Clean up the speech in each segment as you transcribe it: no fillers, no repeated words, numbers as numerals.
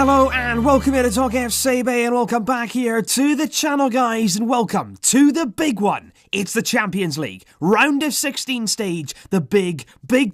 Hello and welcome here to Talk FC and welcome back here to the channel, guys, and welcome to the big one. It's the Champions League, round of 16 stage, the big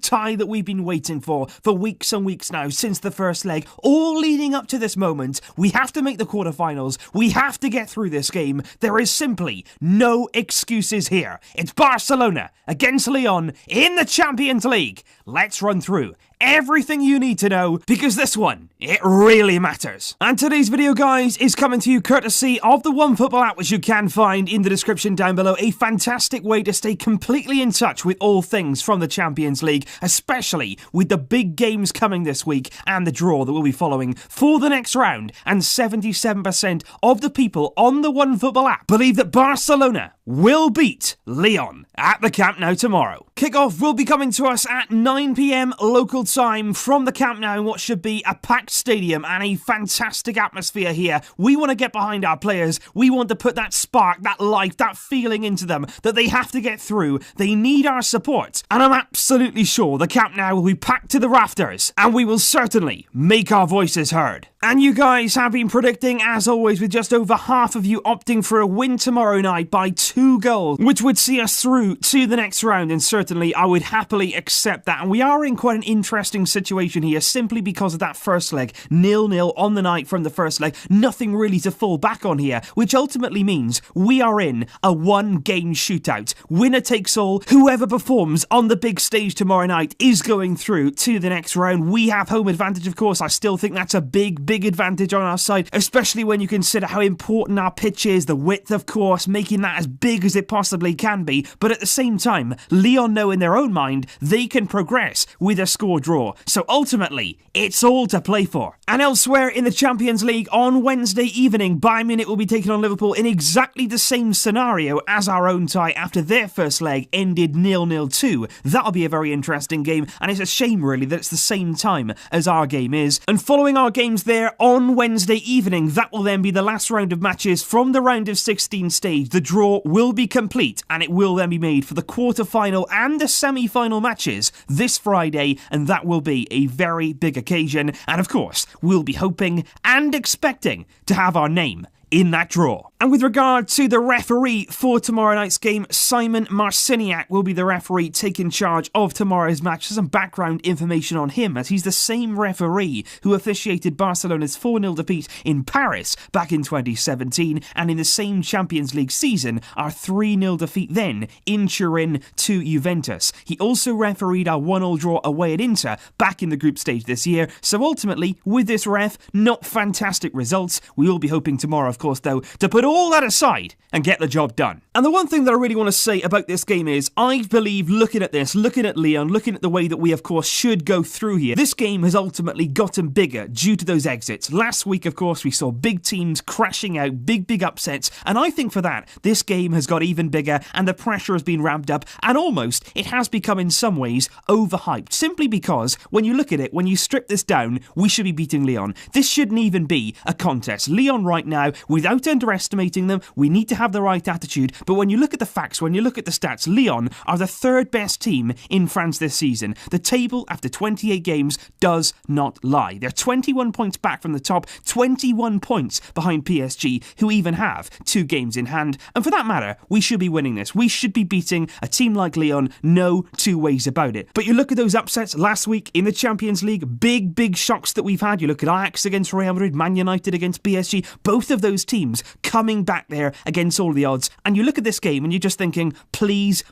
tie that we've been waiting for weeks and weeks now since the first leg, all leading up to this moment. We have to make the quarterfinals, we have to get through this game. There is simply no excuses here. It's Barcelona against Lyon in the Champions League. Let's run through everything you need to know, because this one, it really matters. And today's video, guys, is coming to you courtesy of the OneFootball app, which you can find in the description down below. A fantastic way to stay completely in touch with all things from the Champions League, especially with the big games coming this week and the draw that we'll be following for the next round. And 77% of the people on the OneFootball app believe that Barcelona will beat Lyon at the Camp Nou tomorrow. Kickoff will be coming to us at 9 PM local time from the Camp Nou in what should be a packed stadium and a fantastic atmosphere here. We want to get behind our players. We want to put that spark, that life, that feeling into them that they have to get through. They need our support. And I'm absolutely sure the Camp Nou will be packed to the rafters and we will certainly make our voices heard. And you guys have been predicting, as always, with just over half of you opting for a win tomorrow night by 2 goals, which would see us through to the next round, and certainly I would happily accept that. And we are in quite an interesting situation here, simply because of that first leg, 0-0 on the night from the first leg, nothing really to fall back on here, which ultimately means we are in a one-game shootout. Winner takes all. Whoever performs on the big stage tomorrow night is going through to the next round. We have home advantage, of course. I still think that's a big advantage on our side, especially when you consider how important our pitch is, the width, of course, making that as big as it possibly can be. But at the same time, Lyon know in their own mind they can progress with a score draw. So ultimately, it's all to play for. And elsewhere in the Champions League on Wednesday evening, Bayern Munich will be taking on Liverpool in exactly the same scenario as our own tie after their first leg ended 0-0 too. That'll be a very interesting game, and it's a shame really that it's the same time as our game is. And following our games there on Wednesday evening, that will then be the last round of matches from the round of 16 stage. The draw will be complete and it will then be made for the quarter-final and the semi-final matches this Friday, and that will be a very big occasion. And of course, we'll be hoping and expecting to have our name in that draw. And with regard to the referee for tomorrow night's game, Simon Marciniak will be the referee taking charge of tomorrow's match. Some background information on him, as he's the same referee who officiated Barcelona's 4-0 defeat in Paris back in 2017, and in the same Champions League season, our 3-0 defeat then in Turin to Juventus. He also refereed our 1-1 draw away at Inter back in the group stage this year. So ultimately, with this ref, not fantastic results. We will be hoping tomorrow, of course, though, to put all that aside and get the job done. And the one thing that I really want to say about this game is, I believe, looking at this, looking at Lyon, looking at the way that we, of course, should go through here, this game has ultimately gotten bigger due to those exits. Last week, of course, we saw big teams crashing out, big upsets, and I think for that, this game has got even bigger and the pressure has been ramped up, and almost, it has become in some ways overhyped, simply because when you look at it, when you strip this down, we should be beating Lyon. This shouldn't even be a contest. Lyon right now, without underestimating them, we need to have the right attitude. But when you look at the facts, when you look at the stats, Lyon are the third best team in France this season. The table after 28 games does not lie. They're 21 points back from the top, 21 points behind PSG, who even have 2 games in hand. And for that matter, we should be winning this. We should be beating a team like Lyon, no two ways about it. But you look at those upsets last week in the Champions League, big shocks that we've had. You look at Ajax against Real Madrid, Man United against PSG, both of those teams coming back there against all the odds. And you look at this game and you're just thinking, please,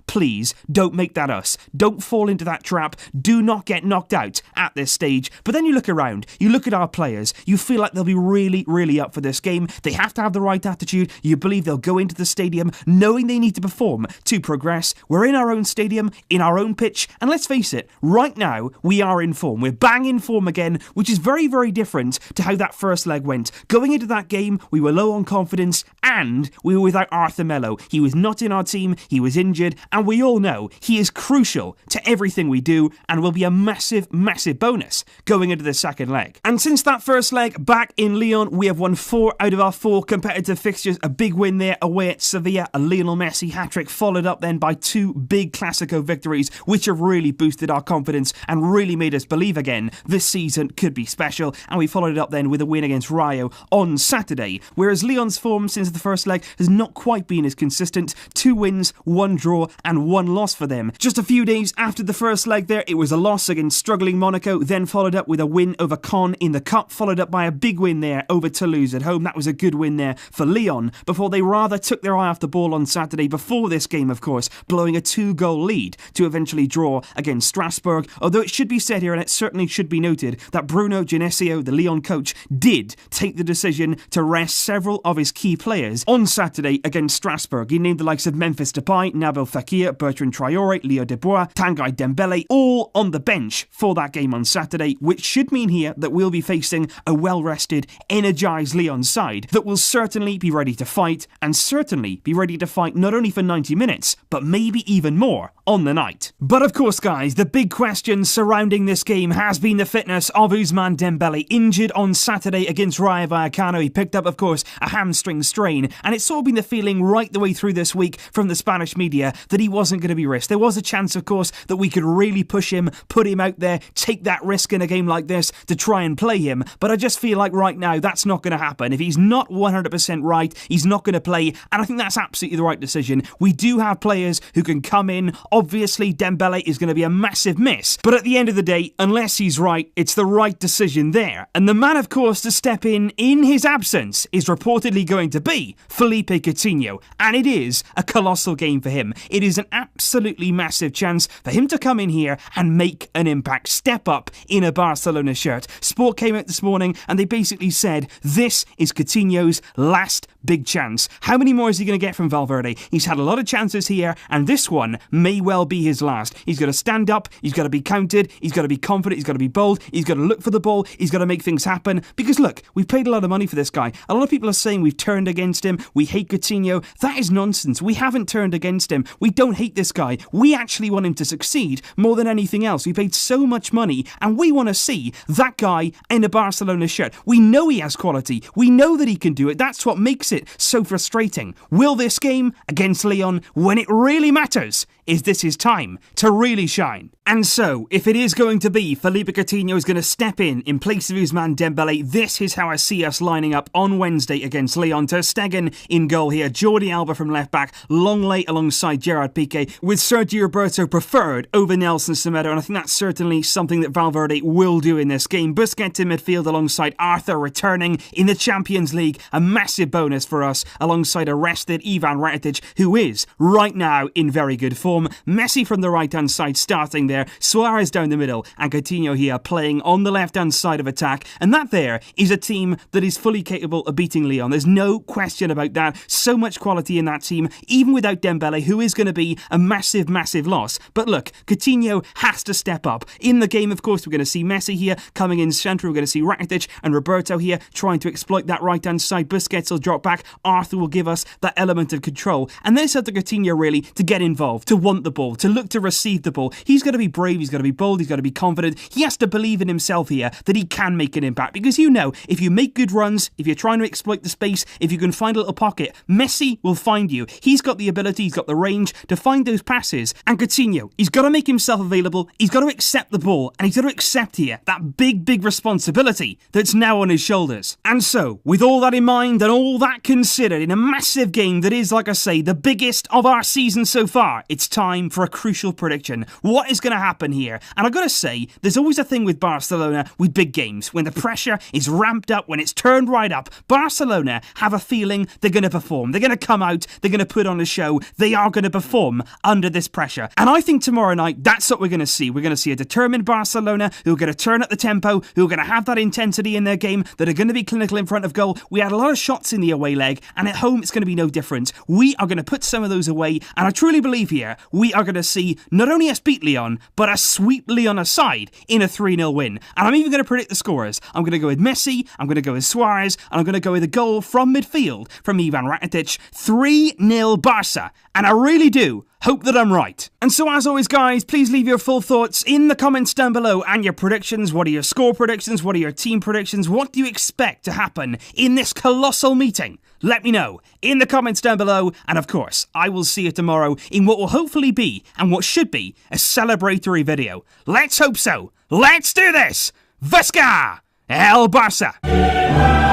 don't make that us. Don't fall into that trap. Do not get knocked out at this stage. But then you look around, you look at our players, you feel like they'll be really up for this game. They have to have the right attitude. You believe they'll go into the stadium knowing they need to perform to progress. We're in our own stadium, in our own pitch, and let's face it, right now we are in form. We're bang in form again, which is very different to how that first leg went. Going into that game, we were were low on confidence, and we were without Arthur Melo. He was not in our team, he was injured, and we all know he is crucial to everything we do and will be a massive, massive bonus going into the second leg. And since that first leg back in Lyon, we have won 4 out of our 4 competitive fixtures. A big win there away at Sevilla, a Lionel Messi hat-trick, followed up then by 2 big Clasico victories, which have really boosted our confidence and really made us believe again this season could be special. And we followed it up then with a win against Rayo on Saturday, whereas Lyon's form since the first leg has not quite been as consistent. 2 wins, 1 draw and 1 loss for them. Just a few days after the first leg there, it was a loss against struggling Monaco, then followed up with a win over Caen in the Cup, followed up by a big win there over Toulouse at home. That was a good win there for Lyon, before they rather took their eye off the ball on Saturday before this game, of course, blowing a 2-goal lead to eventually draw against Strasbourg. Although it should be said here, and it certainly should be noted, that Bruno Genesio, the Lyon coach, did take the decision to rest several of his key players on Saturday against Strasbourg. He named the likes of Memphis Depay, Nabil Fekir, Bertrand Traoré, Leo Dubois, Tanguy Dembele, all on the bench for that game on Saturday, which should mean here that we'll be facing a well-rested, energised Lyon side that will certainly be ready to fight, and certainly be ready to fight not only for 90 minutes, but maybe even more on the night. But of course, guys, the big question surrounding this game has been the fitness of Ousmane Dembele. Injured on Saturday against Rayo Vallecano, he picked up, of course, a hamstring strain, and it's sort of been the feeling right the way through this week from the Spanish media that he wasn't going to be risked. There was a chance, of course, that we could really push him, put him out there, take that risk in a game like this to try and play him, but I just feel like right now that's not going to happen. If he's not 100% right, he's not going to play, and I think that's absolutely the right decision. We do have players who can come in. Obviously, Dembele is going to be a massive miss, but at the end of the day, unless he's right, it's the right decision there. And the man, of course, to step in his absence is reportedly going to be Felipe Coutinho, and it is a colossal game for him. It is an absolutely massive chance for him to come in here and make an impact, step up in a Barcelona shirt. Sport came out this morning and they basically said this is Coutinho's last big chance. How many more is he going to get from Valverde? He's had a lot of chances here, and this one may well be his last. He's got to stand up, he's got to be counted, he's got to be confident, he's got to be bold, he's got to look for the ball, he's got to make things happen. Because look, we've paid a lot of money for this guy. A lot of people are saying we've turned against him, we hate Coutinho. That is nonsense. We haven't turned against him. We don't hate this guy. We actually want him to succeed more than anything else. We paid so much money, and we want to see that guy in a Barcelona shirt. We know he has quality. We know that he can do it. That's what makes it so frustrating. Will this game against Lyon, when it really matters, is this his time to really shine? And so, if it is going to be Felipe Coutinho is going to step in place of Ousmane Dembele, this is how I see us lining up on Wednesday against Lyon. Ter Stegen in goal here, Jordi Alba from left back, Longley alongside Gerard Piqué, with Sergio Roberto preferred over Nelson Semedo, and I think that's certainly something that Valverde will do in this game. Busquets in midfield alongside Arthur returning in the Champions League, a massive bonus for us, alongside a rested Ivan Rakitic, who is right now in very good form. Messi from the right-hand side starting there, Suarez down the middle, and Coutinho here playing on the left-hand side of attack. And that there is a team that is fully capable of beating Lyon. There's no question about that. So much quality in that team, even without Dembele, who is going to be a massive, massive loss. But look, Coutinho has to step up. In the game, of course, we're going to see Messi here coming in centre. We're going to see Rakitic and Roberto here trying to exploit that right-hand side. Busquets will drop back. Arthur will give us that element of control. And then it's up to Coutinho, really, to get involved, to want the ball, to look to receive the ball. He's got to be brave, he's got to be bold, he's got to be confident. He has to believe in himself here that he can make an impact, because you know, if you make good runs, if you're trying to exploit the space, if you can find a little pocket, Messi will find you. He's got the ability, he's got the range to find those passes. And Coutinho, he's got to make himself available, he's got to accept the ball, and he's got to accept here that big, big responsibility that's now on his shoulders. And so, with all that in mind and all that considered, in a massive game that is, like I say, the biggest of our season so far, it's time for a crucial prediction. What is going to happen here? And I've got to say, there's always a thing with Barcelona with big games. When the pressure is ramped up, when it's turned right up, Barcelona have a feeling they're going to perform. They're going to come out, they're going to put on a show, they are going to perform under this pressure. And I think tomorrow night, that's what we're going to see. We're going to see a determined Barcelona who are going to turn up the tempo, who are going to have that intensity in their game, that are going to be clinical in front of goal. We had a lot of shots in the away leg, and at home it's going to be no different. We are going to put some of those away, and I truly believe here we are going to see not only us beat Lyon, but us sweep Lyon aside in a 3-0 win. And I'm even going to predict the scorers. I'm going to go with Messi, I'm going to go with Suarez, and I'm going to go with a goal from midfield from Ivan Rakitic. 3-0 Barca. And I really do hope that I'm right. And so as always, guys, please leave your full thoughts in the comments down below and your predictions. What are your score predictions? What are your team predictions? What do you expect to happen in this colossal meeting? Let me know in the comments down below. And of course, I will see you tomorrow in what will hopefully be, and what should be, a celebratory video. Let's hope so. Let's do this. Visca El Barça.